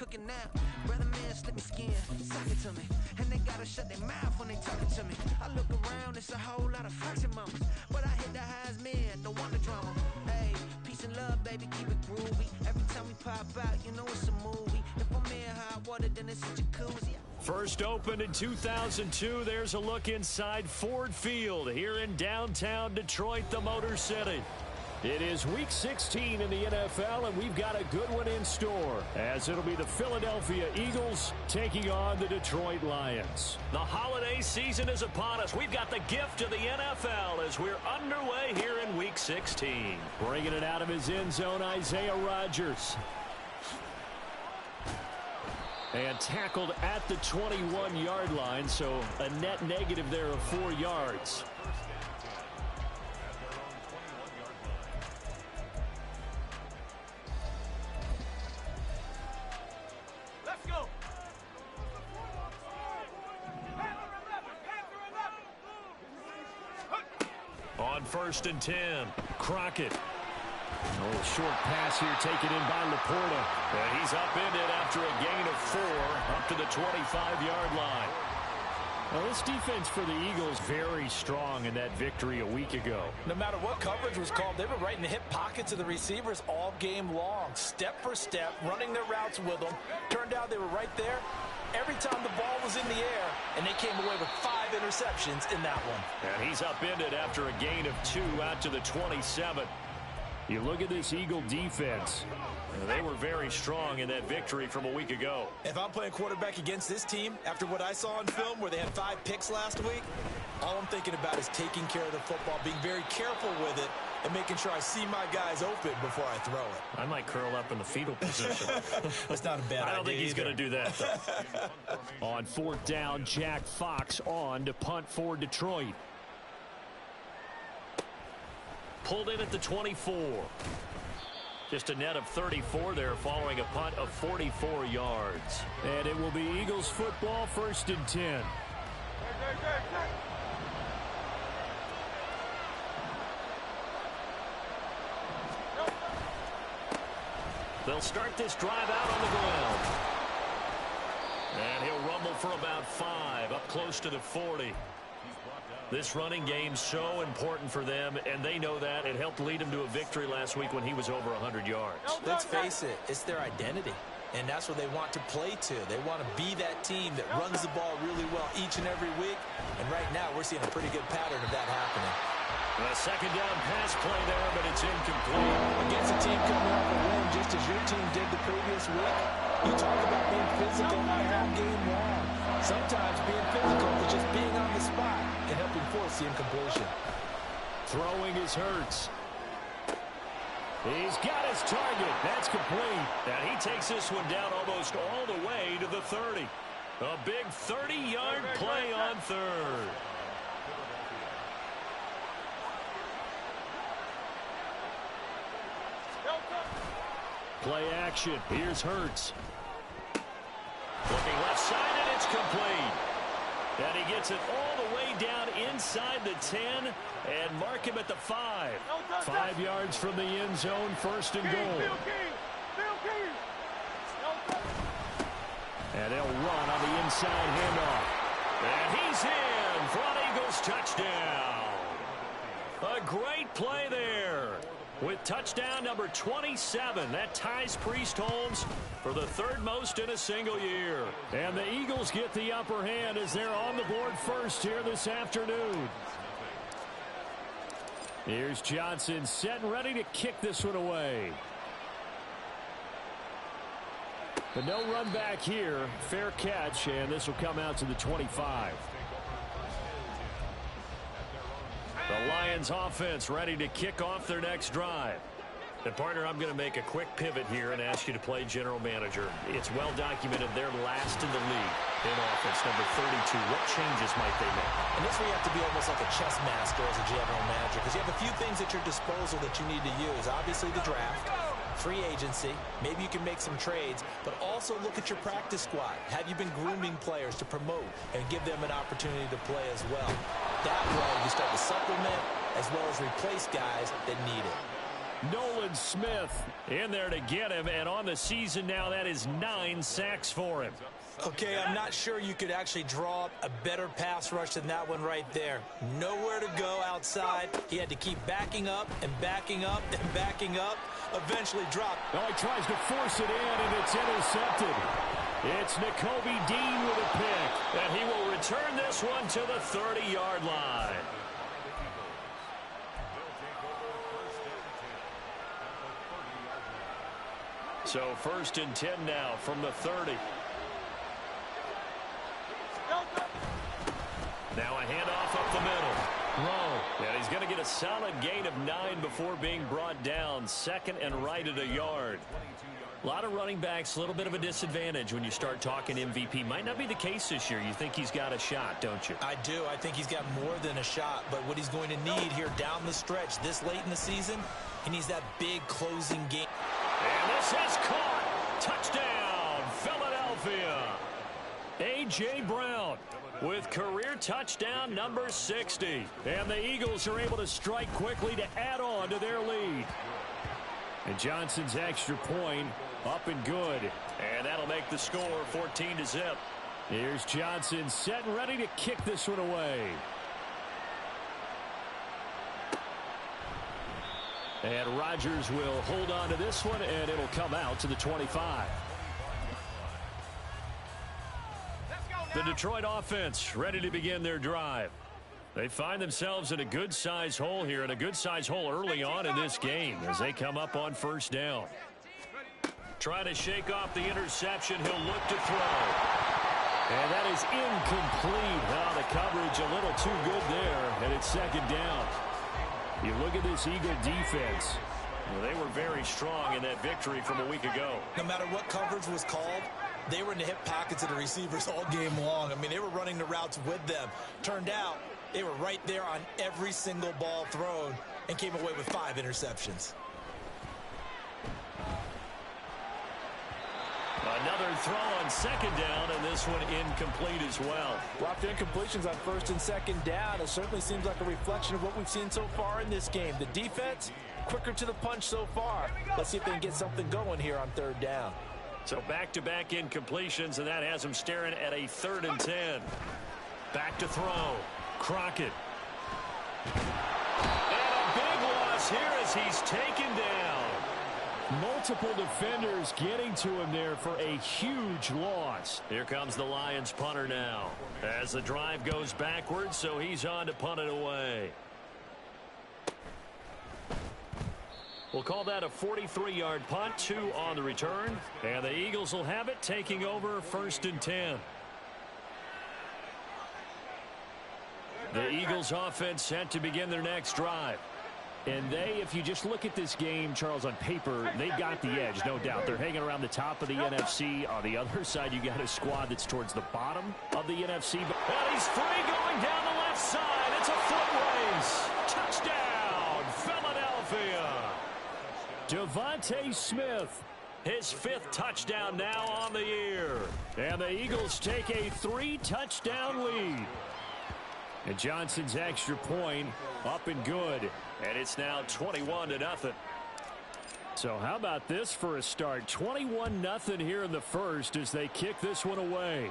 cooking now. Brother man, slip my skin, suck it to me. And they gotta shut their mouth when they talking to me. I look around, it's a whole lot of foxy mamas. But I hit the highs, man, don't want the drama. Hey, peace and love, baby, keep it groovy. Every time we pop out, you know it's a movie. If I'm in hot water, then it's a jacuzzi. First opened in 2002, there's a look inside Ford Field here in downtown Detroit, the Motor City. It is Week 16 in the NFL, and we've got a good one in store, as it'll be the Philadelphia Eagles taking on the Detroit Lions. The holiday season is upon us. We've got the gift of the NFL as we're underway here in Week 16. Bringing it out of his end zone, Isaiah Rodgers. And tackled at the 21-yard line, so a net negative there of 4 yards. Let's go. On 1st and 10, Crockett. A little short pass here taken in by Laporta. And he's upended after a gain of 4 up to the 25-yard line. Now, this defense for the Eagles very strong in that victory a week ago. No matter what coverage was called, they were right in the hip pockets of the receivers all game long. Step for step, running their routes with them. Turned out they were right there every time the ball was in the air, and they came away with 5 interceptions in that one. And he's upended after a gain of 2 out to the 27. You look at this Eagle defense. They were very strong in that victory from a week ago. If I'm playing quarterback against this team, after what I saw on film where they had 5 picks last week, all I'm thinking about is taking care of the football, being very careful with it, and making sure I see my guys open before I throw it. I might curl up in the fetal position. That's not a bad idea. I don't think he's going to do that, though. On 4th down, Jack Fox on to punt for Detroit. Pulled in at the 24. Just a net of 34 there following a punt of 44 yards. And it will be Eagles football, 1st and 10. They'll start this drive out on the ground. And he'll rumble for about 5 up close to the 40. This running game's so important for them, and they know that. It helped lead them to a victory last week when he was over 100 yards. Let's face it, it's their identity, and that's what they want to play to. They want to be that team that runs the ball really well each and every week, and right now we're seeing a pretty good pattern of that happening. A 2nd down pass play there, but it's incomplete. Against a team coming off a win just as your team did the previous week, you talk about being physical all game long. Sometimes being physical is just being on the spot and helping force the incompletion. Throwing is Hurts. He's got his target. That's complete. And he takes this one down almost all the way to the 30. A big 30-yard play on 3rd. Play action. Here's Hurts. Looking left side, and it's complete. And he gets it all the way down inside the 10 and mark him at the 5. 5 yards from the end zone, 1st and goal. And they'll run on the inside handoff. And he's in for an Eagles touchdown. A great play there. With touchdown number 27, that ties Priest Holmes for the 3rd most in a single year. And the Eagles get the upper hand as they're on the board first here this afternoon. Here's Johnson set and ready to kick this one away. But no run back here. Fair catch, and this will come out to the 25. The Lions offense ready to kick off their next drive. And partner, I'm going to make a quick pivot here and ask you to play general manager. It's well documented they're last in the league in offense, number 32. What changes might they make? And this where you have to be almost like a chess master as a general manager, because you have a few things at your disposal that you need to use. Obviously the draft, free agency, maybe you can make some trades, but also look at your practice squad. Have you been grooming players to promote and give them an opportunity to play as well? That way you start to supplement as well as replace guys that need it. Nolan Smith in there to get him, and on the season now, that is 9 sacks for him. Okay, I'm not sure you could actually draw up a better pass rush than that one right there. Nowhere to go outside. He had to keep backing up and backing up and backing up. Eventually dropped. Oh, he tries to force it in, and it's intercepted. It's Nakobe Dean with a pick, and he will return this one to the 30-yard line. So 1st and 10 now from the 30. Now a handoff up the middle. Low. And he's going to get a solid gain of 9 before being brought down. 2nd and right at a yard. A lot of running backs, a little bit of a disadvantage when you start talking MVP. Might not be the case this year. You think he's got a shot, don't you? I do. I think he's got more than a shot. But what he's going to need here down the stretch this late in the season, he needs that big closing game. And this is caught. Touchdown, Philadelphia. A.J. Brown with career touchdown number 60. And the Eagles are able to strike quickly to add on to their lead. And Johnson's extra point up and good. And that'll make the score 14-0. Here's Johnson set and ready to kick this one away. And Rodgers will hold on to this one, and it'll come out to the 25. The Detroit offense ready to begin their drive. They find themselves in a good-size hole here, and a good-size hole early on in this game as they come up on 1st down. Trying to shake off the interception. He'll look to throw. And that is incomplete. Now the coverage a little too good there, and it's 2nd down. You look at this Eagle defense. Well, they were very strong in that victory from a week ago. No matter what coverage was called, they were in the hip pockets of the receivers all game long. I mean, they were running the routes with them. Turned out they were right there on every single ball thrown and came away with 5 interceptions. Another throw on 2nd down, and this one incomplete as well. Lots of incompletions on 1st and 2nd down. It certainly seems like a reflection of what we've seen so far in this game. The defense, quicker to the punch so far. Let's see if they can get something going here on 3rd down. So back-to-back incompletions, and that has them staring at a 3rd and 10. Back to throw. Crockett. And a big loss here as he's taken down. Multiple defenders getting to him there for a huge loss. Here comes the Lions punter now as the drive goes backwards, so he's on to punt it away. We'll call that a 43-yard punt, 2 on the return, and the Eagles will have it taking over 1st and 10. The Eagles offense set to begin their next drive. And they, if you just look at this game, Charles, on paper, they've got the edge, no doubt. They're hanging around the top of the NFC. On the other side, you got a squad that's towards the bottom of the NFC. And he's free going down the left side. It's a foot race. Touchdown, Philadelphia. Devontae Smith, his 5th touchdown now on the year. And the Eagles take a 3-touchdown lead. And Johnson's extra point up and good. And it's now 21-0. So how about this for a start? 21-0 here in the 1st as they kick this one away.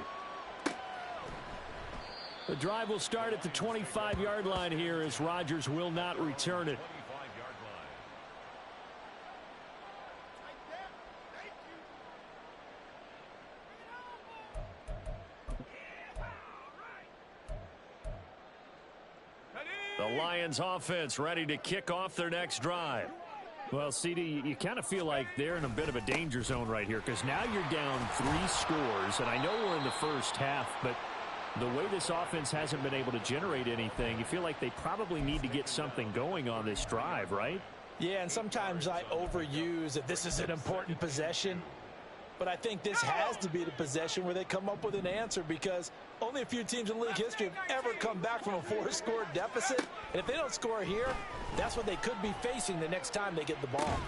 The drive will start at the 25-yard line here as Rodgers will not return it. The Lions offense ready to kick off their next drive. Well, CD, you kind of feel like they're in a bit of a danger zone right here because now you're down 3 scores, and I know we're in the first half, but the way this offense hasn't been able to generate anything, you feel like they probably need to get something going on this drive, right? Yeah, and sometimes I overuse that this is an important possession. But I think this has to be the possession where they come up with an answer because only a few teams in league history have ever come back from a 4-score deficit. And if they don't score here, that's what they could be facing the next time they get the ball.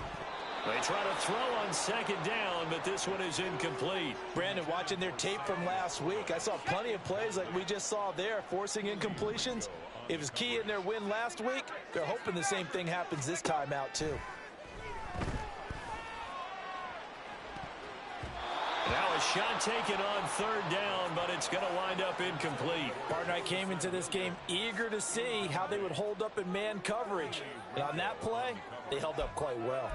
They try to throw on 2nd down, but this one is incomplete. Brandon, watching their tape from last week, I saw plenty of plays like we just saw there, forcing incompletions. It was key in their win last week. They're hoping the same thing happens this time out, too. Shot taken on third down, but it's going to wind up incomplete. Partner, I came into this game eager to see how they would hold up in man coverage. And on that play, they held up quite well.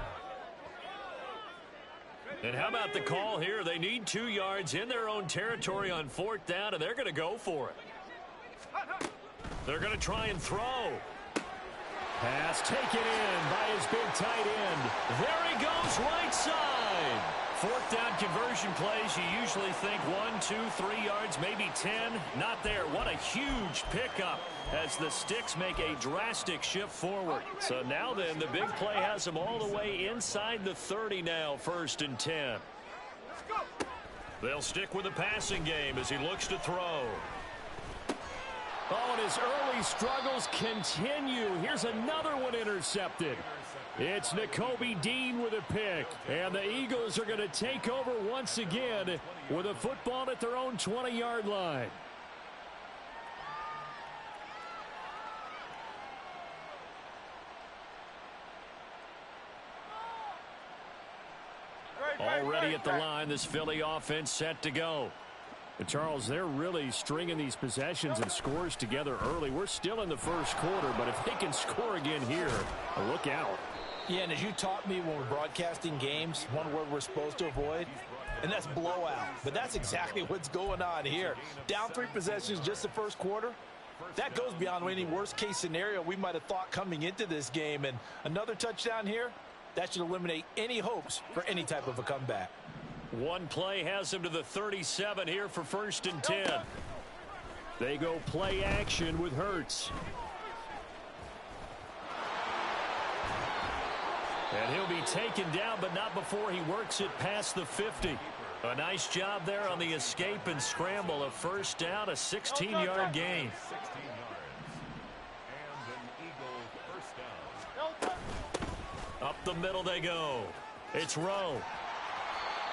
And how about the call here? They need 2 yards in their own territory on fourth down, and they're going to go for it. They're going to try and throw. Pass taken in by his big tight end. There he goes, right side. Fourth down conversion plays, you usually think 1, 2, 3 yards, maybe 10. Not there. What a huge pickup as the Sticks make a drastic shift forward. So now then, the big play has them all the way inside the 30 now, 1st and 10. They'll stick with the passing game as he looks to throw. Oh, and his early struggles continue. Here's another one intercepted. It's Nakobe Dean with a pick. And the Eagles are going to take over once again with a football at their own 20-yard line. Already at the line, this Philly offense set to go. And Charles, they're really stringing these possessions and scores together early. We're still in the first quarter, but if they can score again here, look out. Yeah, and as you taught me when we're broadcasting games, one word we're supposed to avoid, and that's blowout. But that's exactly what's going on here. Down 3 possessions just the first quarter. That goes beyond any worst-case scenario we might have thought coming into this game. And another touchdown here, that should eliminate any hopes for any type of a comeback. One play has him to the 37 here for 1st and 10. They go play action with Hurts. And he'll be taken down, but not before he works it past the 50. A nice job there on the escape and scramble. A 1st down, a 16-yard gain. 16 yards. And an Eagle 1st down. Up the middle they go. It's Rowe.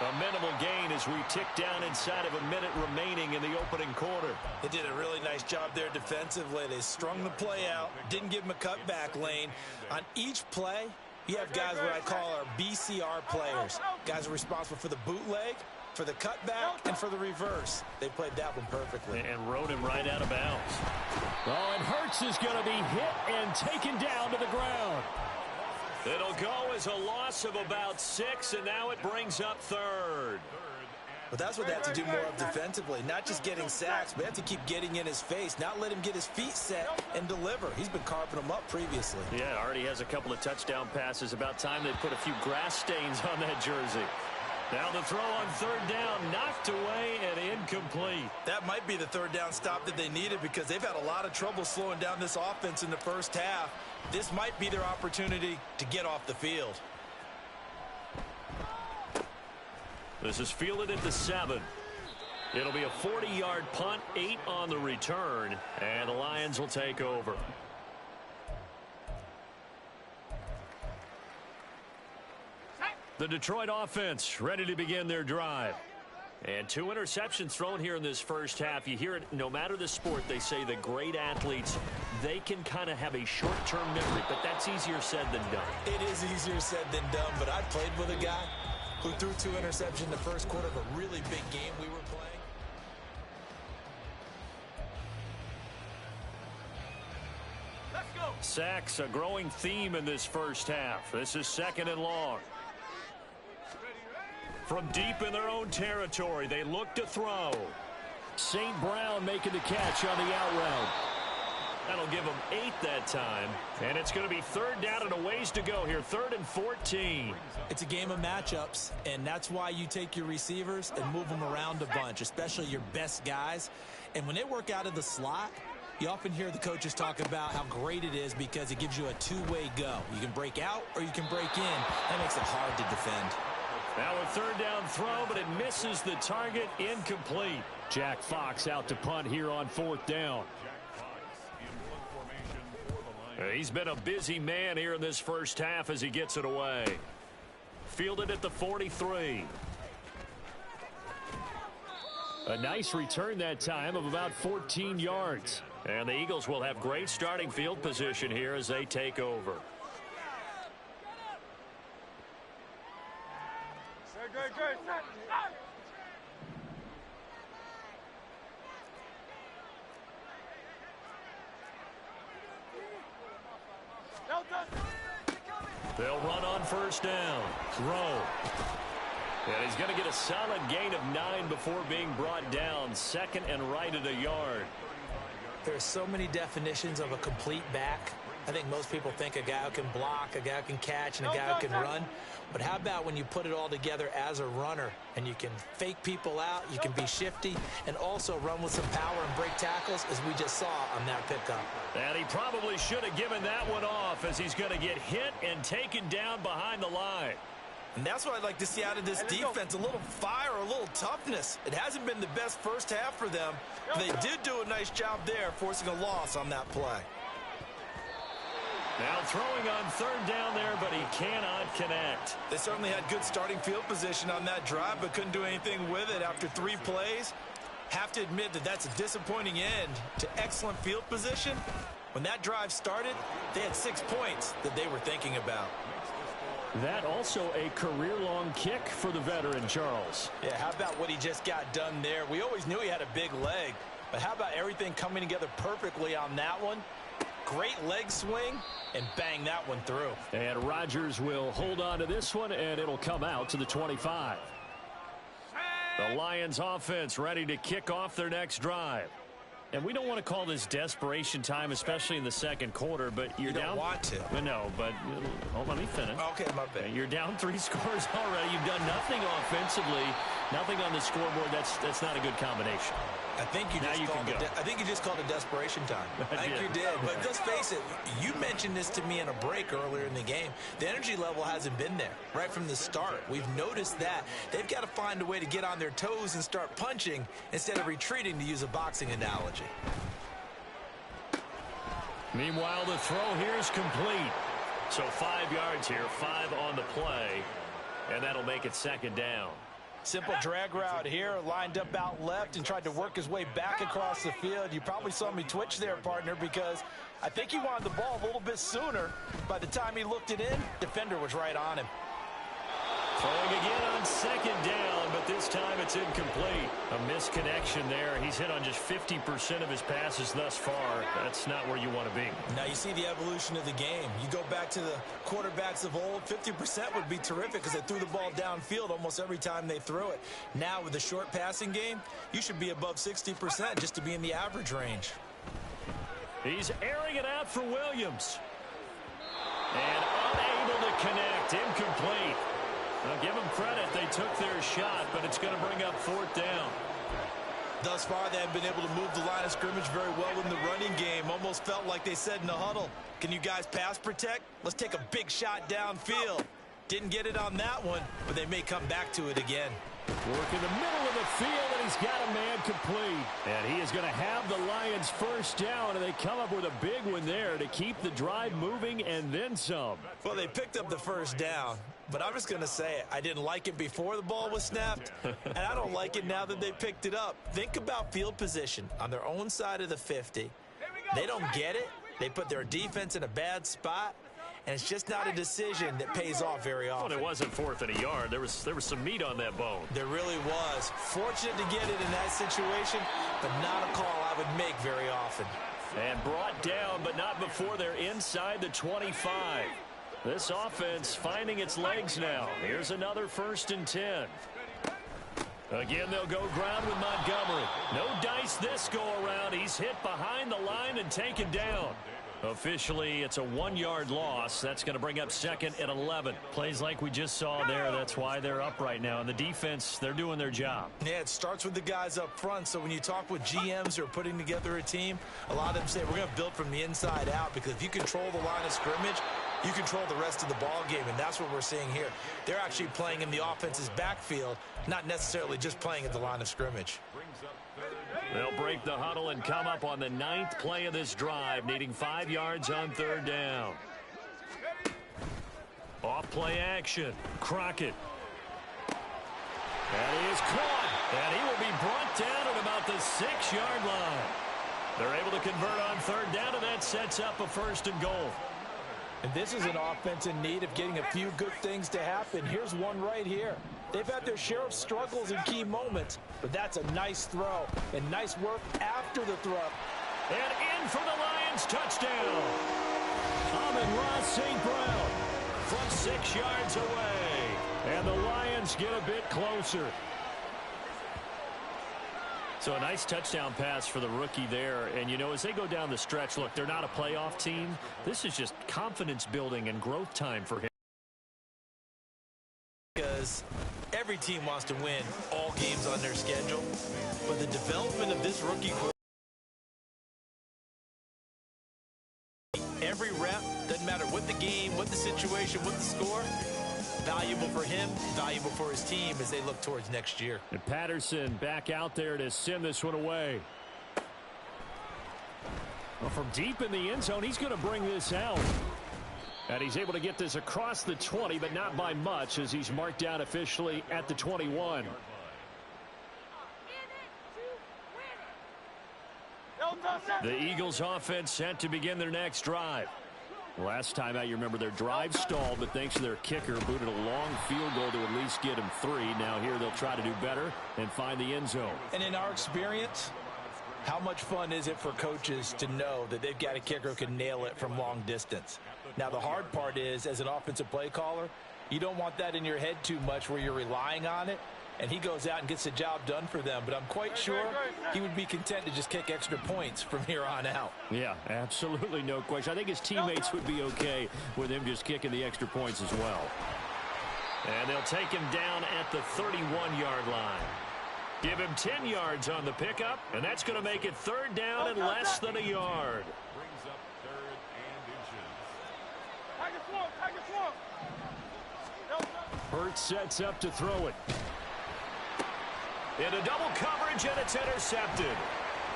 A minimal gain as we tick down inside of a minute remaining in the opening quarter. They did a really nice job there defensively. They strung the play out, didn't give him a cutback lane. On each play, you have guys what I call our BCR players. Guys are responsible for the bootleg, for the cutback, and for the reverse. They played that one perfectly. And rode him right out of bounds. Oh, and Hurts is going to be hit and taken down to the ground. It'll go as a loss of about 6, and now it brings up 3rd. But that's what they have to do more of defensively. Not just getting sacks, but they have to keep getting in his face, not let him get his feet set and deliver. He's been carving them up previously. Yeah, already has a couple of touchdown passes. About time they put a few grass stains on that jersey. Now the throw on 3rd down, knocked away and incomplete. That might be the 3rd down stop that they needed because they've had a lot of trouble slowing down this offense in the first half. This might be their opportunity to get off the field. This is fielded at the 7. It'll be a 40-yard punt, 8 on the return, and the Lions will take over. The Detroit offense ready to begin their drive. And 2 interceptions thrown here in this first half. You hear it no matter the sport. They say the great athletes, they can kind of have a short-term memory, but that's easier said than done. It is easier said than done, but I played with a guy who threw 2 interceptions in the first quarter of a really big game we were playing. Let's go. Sacks, a growing theme in this first half. This is 2nd and long. From deep in their own territory, they look to throw. St. Brown making the catch on the out route. That'll give them 8 that time. And it's going to be 3rd down and a ways to go here. 3rd and 14. It's a game of matchups, and that's why you take your receivers and move them around a bunch, especially your best guys. And when they work out of the slot, you often hear the coaches talk about how great it is because it gives you a 2-way go. You can break out or you can break in. That makes it hard to defend. Now a 3rd down throw, but it misses the target. Incomplete. Jack Fox out to punt here on 4th down. He's been a busy man here in this first half as he gets it away. Fielded at the 43. A nice return that time of about 14 yards. And the Eagles will have great starting field position here as they take over. They'll run on first down. Throw. And he's going to get a solid gain of 9 before being brought down. Second and right at a yard. There's so many definitions of a complete back. I think most people think a guy who can block, a guy who can catch, and a guy who can run. But how about when you put it all together as a runner, and you can fake people out, you can be shifty, and also run with some power and break tackles, as we just saw on that pickup. And he probably should have given that one off, as he's going to get hit and taken down behind the line. And that's what I'd like to see out of this defense, a little fire, a little toughness. It hasn't been the best first half for them. But they did do a nice job there, forcing a loss on that play. Now throwing on third down there, but he cannot connect. They certainly had good starting field position on that drive, but couldn't do anything with it after 3 plays. Have to admit that that's a disappointing end to excellent field position. When that drive started, they had 6 points that they were thinking about. That also a career-long kick for the veteran, Charles. Yeah, how about what he just got done there? We always knew he had a big leg, but how about everything coming together perfectly on that one? Great leg swing, and bang that one through. And Rodgers will hold on to this one, and it'll come out to the 25. The Lions offense ready to kick off their next drive. And we don't want to call this desperation time, especially in the second quarter, but you're down. You don't want to. No, but let me finish. Okay, my bad. You're down 3 scores already. You've done nothing offensively, nothing on the scoreboard. That's not a good combination. I think you just called it desperation time. I think you did. But let's face it, you mentioned this to me in a break earlier in the game. The energy level hasn't been there right from the start. We've noticed that. They've got to find a way to get on their toes and start punching instead of retreating, to use a boxing analogy. Meanwhile, the throw here is complete. So 5 yards here, 5 on the play, and that'll make it second down. Simple drag route here, lined up out left and tried to work his way back across the field. You probably saw me twitch there, partner, because I think he wanted the ball a little bit sooner. By the time he looked it in, defender was right on him. Throwing again on second down, but this time it's incomplete. A misconnection there. He's hit on just 50% of his passes thus far. That's not where you want to be. Now you see the evolution of the game. You go back to the quarterbacks of old, 50% would be terrific because they threw the ball downfield almost every time they threw it. Now with the short passing game, you should be above 60% just to be in the average range. He's airing it out for Williams. And unable to connect. Incomplete. Now give them credit. They took their shot, but it's going to bring up fourth down. Thus far, they haven't been able to move the line of scrimmage very well in the running game. Almost felt like they said in the huddle, can you guys pass protect? Let's take a big shot downfield. Didn't get it on that one, but they may come back to it again. Work in the middle of the field, and he's got a man complete. And he is going to have the Lions first down, and they come up with a big one there to keep the drive moving and then some. Well, they picked up the first down, but I'm just going to say it. I didn't like it before the ball was snapped, and I don't like it now that they picked it up. Think about field position on their own side of the 50. They don't get it. They put their defense in a bad spot. And it's just not a decision that pays off very often. Well, it wasn't fourth and a yard. There was some meat on that bone. There really was. Fortunate to get it in that situation, but not a call I would make very often. And brought down, but not before they're inside the 25. This offense finding its legs now. Here's another 1st and 10. Again, they'll go ground with Montgomery. No dice this go-around. He's hit behind the line and taken down. Officially, it's a 1-yard loss. That's going to bring up 2nd and 11. Plays like we just saw there. That's why they're up right now. And the defense, they're doing their job. Yeah, it starts with the guys up front. So when you talk with GMs who are putting together a team, a lot of them say we're going to build from the inside out, because if you control the line of scrimmage, you control the rest of the ball game, and that's what we're seeing here. They're actually playing in the offense's backfield, not necessarily just playing at the line of scrimmage. They'll break the huddle and come up on the 9th play of this drive, needing 5 yards on 3rd down. Off play action. Crockett. And he is caught. And he will be brought down at about the 6-yard line. They're able to convert on 3rd down, and that sets up a 1st and goal. And this is an offense in need of getting a few good things to happen. Here's one right here. They've had their share of struggles in key moments, but that's a nice throw and nice work after the throw. And in for the Lions touchdown. Amon-Ra St. Brown from 6 yards away. And the Lions get a bit closer. So a nice touchdown pass for the rookie there. And, you know, as they go down the stretch, look, they're not a playoff team. This is just confidence building and growth time for him. Because every team wants to win all games on their schedule. But the development of this rookie quarterback, every rep, doesn't matter what the game, what the situation, what the score, valuable for him, valuable for his team as they look towards next year. And Patterson back out there to send this one away. Well, from deep in the end zone, he's going to bring this out. And he's able to get this across the 20, but not by much as he's marked down officially at the 21. The Eagles offense set to begin their next drive. Last time out, you remember their drive stalled, but thanks to their kicker, booted a long field goal to at least get him 3. Now here they'll try to do better and find the end zone. And in our experience, how much fun is it for coaches to know that they've got a kicker who can nail it from long distance? Now, the hard part is, as an offensive play caller, you don't want that in your head too much where you're relying on it, and he goes out and gets the job done for them. But I'm quite sure he would be content to just kick extra points from here on out. Yeah, absolutely no question. I think his teammates would be okay with him just kicking the extra points as well. And they'll take him down at the 31-yard line. Give him 10 yards on the pickup, and that's going to make it 3rd down and less than a yard. Brings up 3rd and inches. Hurts sets up to throw it. Into double coverage, and it's intercepted.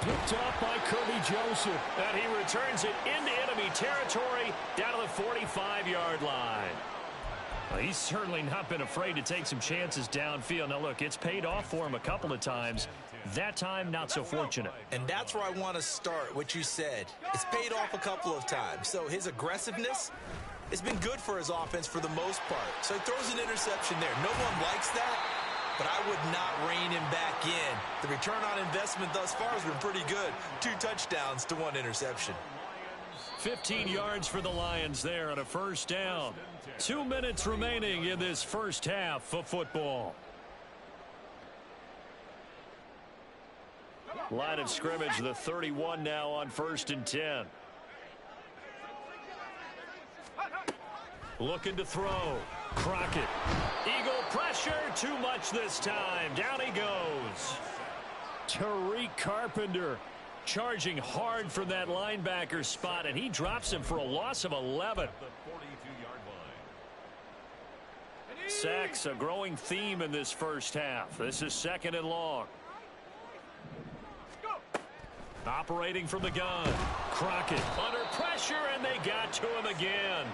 Picked up by Kirby Joseph. And he returns it into enemy territory down to the 45-yard line. Well, he's certainly not been afraid to take some chances downfield. Now, look, it's paid off for him a couple of times. That time, not so fortunate. And that's where I want to start, what you said. It's paid off a couple of times. So his aggressiveness has been good for his offense for the most part. So he throws an interception there. No one likes that, but I would not rein him back in. The return on investment thus far has been pretty good. 2 touchdowns to 1 interception. 15 yards for the Lions there on a 1st down. 2 minutes remaining in this first half of football. Line of scrimmage, the 31 now on 1st and 10. Looking to throw. Crockett. Eagle pressure. Too much this time. Down he goes. Tariq Carpenter charging hard from that linebacker spot, and he drops him for a loss of 11. Sacks, a growing theme in this first half. This is 2nd and long. Operating from the gun. Crockett under pressure, and they got to him again.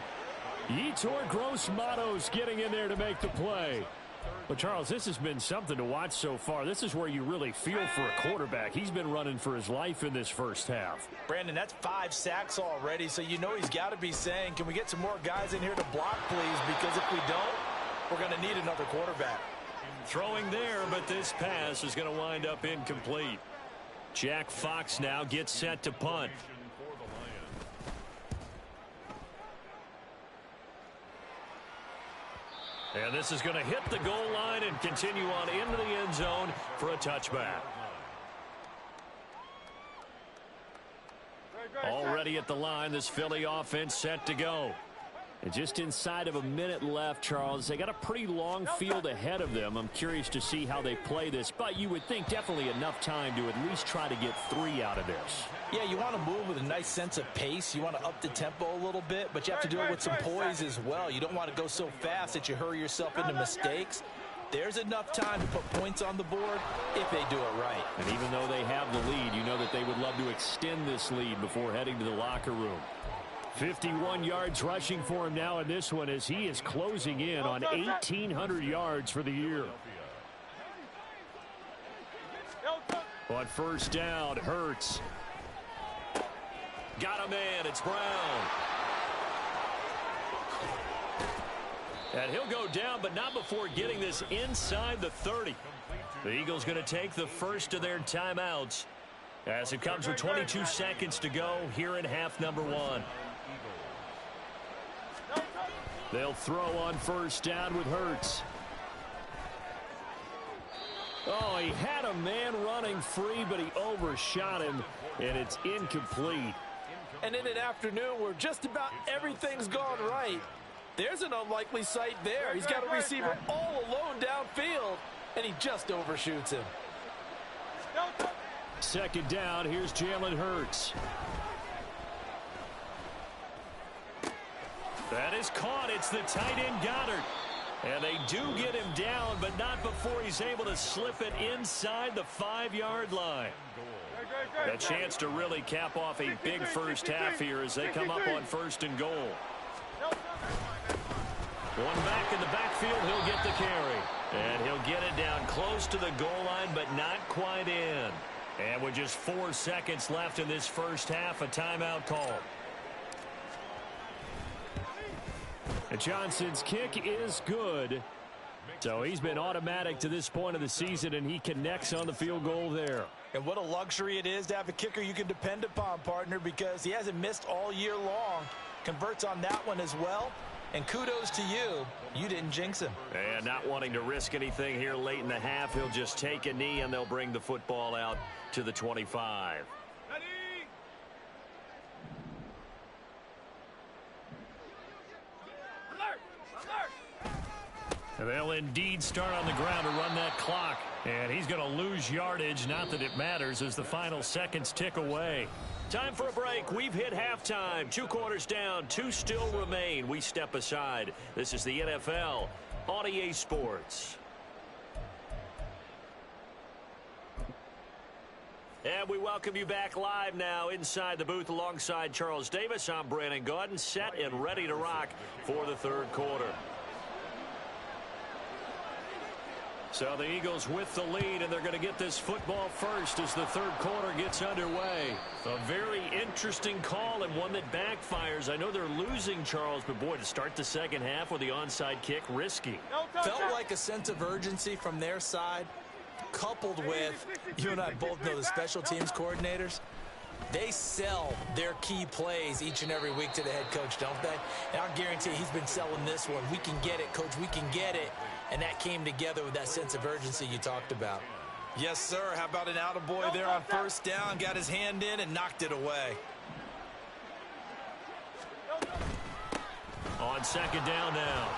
Yetur Gross-Matos getting in there to make the play. But, Charles, this has been something to watch so far. This is where you really feel for a quarterback. He's been running for his life in this first half. Brandon, that's 5 sacks already, so you know he's got to be saying, can we get some more guys in here to block, please? Because if we don't, we're going to need another quarterback. Throwing there, but this pass is going to wind up incomplete. Jack Fox now gets set to punt. And this is going to hit the goal line and continue on into the end zone for a touchback. Already at the line, this Philly offense set to go. And just inside of a minute left, Charles. They got a pretty long field ahead of them. I'm curious to see how they play this, but you would think definitely enough time to at least try to get 3 out of this. Yeah, you want to move with a nice sense of pace. You want to up the tempo a little bit, but you have to do it with some poise as well. You don't want to go so fast that you hurry yourself into mistakes. There's enough time to put points on the board if they do it right. And even though they have the lead, you know that they would love to extend this lead before heading to the locker room. 51 yards rushing for him now in this one as he is closing in on 1,800 yards for the year. On 1st down, Hurts. Got a man, it's Brown. And he'll go down, but not before getting this inside the 30. The Eagles going to take the first of their timeouts as it comes with 22 seconds to go here in half number 1. They'll throw on first down with Hurts. Oh, he had a man running free, but he overshot him, and it's incomplete. And in an afternoon where just about everything's gone right, there's an unlikely sight there. He's got a receiver all alone downfield, and he just overshoots him. Second down, here's Jalen Hurts. That is caught. It's the tight end Goddard. And they do get him down, but not before he's able to slip it inside the 5-yard line. A chance to really cap off a big first half here as they come up on first and goal. One back in the backfield, he'll get the carry. And he'll get it down close to the goal line, but not quite in. And with just 4 seconds left in this first half, a timeout call. And Johnson's kick is good. So he's been automatic to this point of the season, and he connects on the field goal there. And what a luxury it is to have a kicker you can depend upon, partner, because he hasn't missed all year long. Converts on that one as well. And kudos to you. You didn't jinx him. And not wanting to risk anything here late in the half, he'll just take a knee, and they'll bring the football out to the 25. And they'll indeed start on the ground to run that clock. And he's going to lose yardage. Not that it matters as the final seconds tick away. Time for a break. We've hit halftime. 2 quarters down. 2 still remain. We step aside. This is the NFL on EA Sports. And we welcome you back live now inside the booth alongside Charles Davis. I'm Brandon Gaudin, set and ready to rock for the third quarter. So the Eagles with the lead, and they're going to get this football first as the third quarter gets underway. A very interesting call and one that backfires. I know they're losing, Charles, but boy, to start the second half with the onside kick, risky. Felt like a sense of urgency from their side, coupled with, you and I both know the special teams coordinators. They sell their key plays each and every week to the head coach, don't they? And I'll guarantee he's been selling this one. We can get it, coach. We can get it. And that came together with that sense of urgency you talked about. Yes, sir. How about an attaboy there on first down? Got his hand in and knocked it away. On second down now,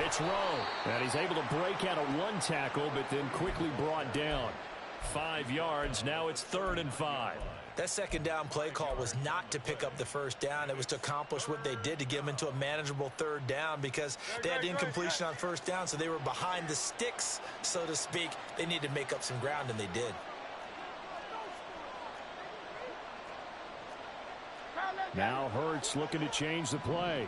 it's Rowe. And he's able to break out of 1 tackle, but then quickly brought down. 5 yards. Now it's 3rd and 5. That second down play call was not to pick up the first down. It was to accomplish what they did to get them into a manageable 3rd down because they had incompletion on first down, so they were behind the sticks, so to speak. They needed to make up some ground, and they did. Now Hurts looking to change the play.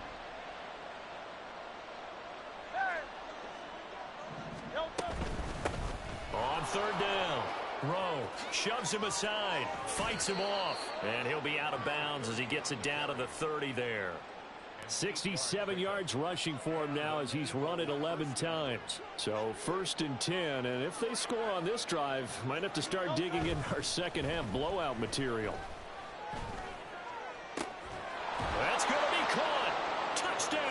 On 3rd down. Rowe shoves him aside, fights him off, and he'll be out of bounds as he gets it down to the 30 there. 67 yards rushing for him now as he's run it 11 times. So 1st and 10, and if they score on this drive, might have to start digging in our second half blowout material. That's going to be caught. Touchdown.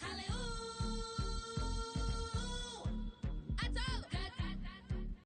Hallelujah.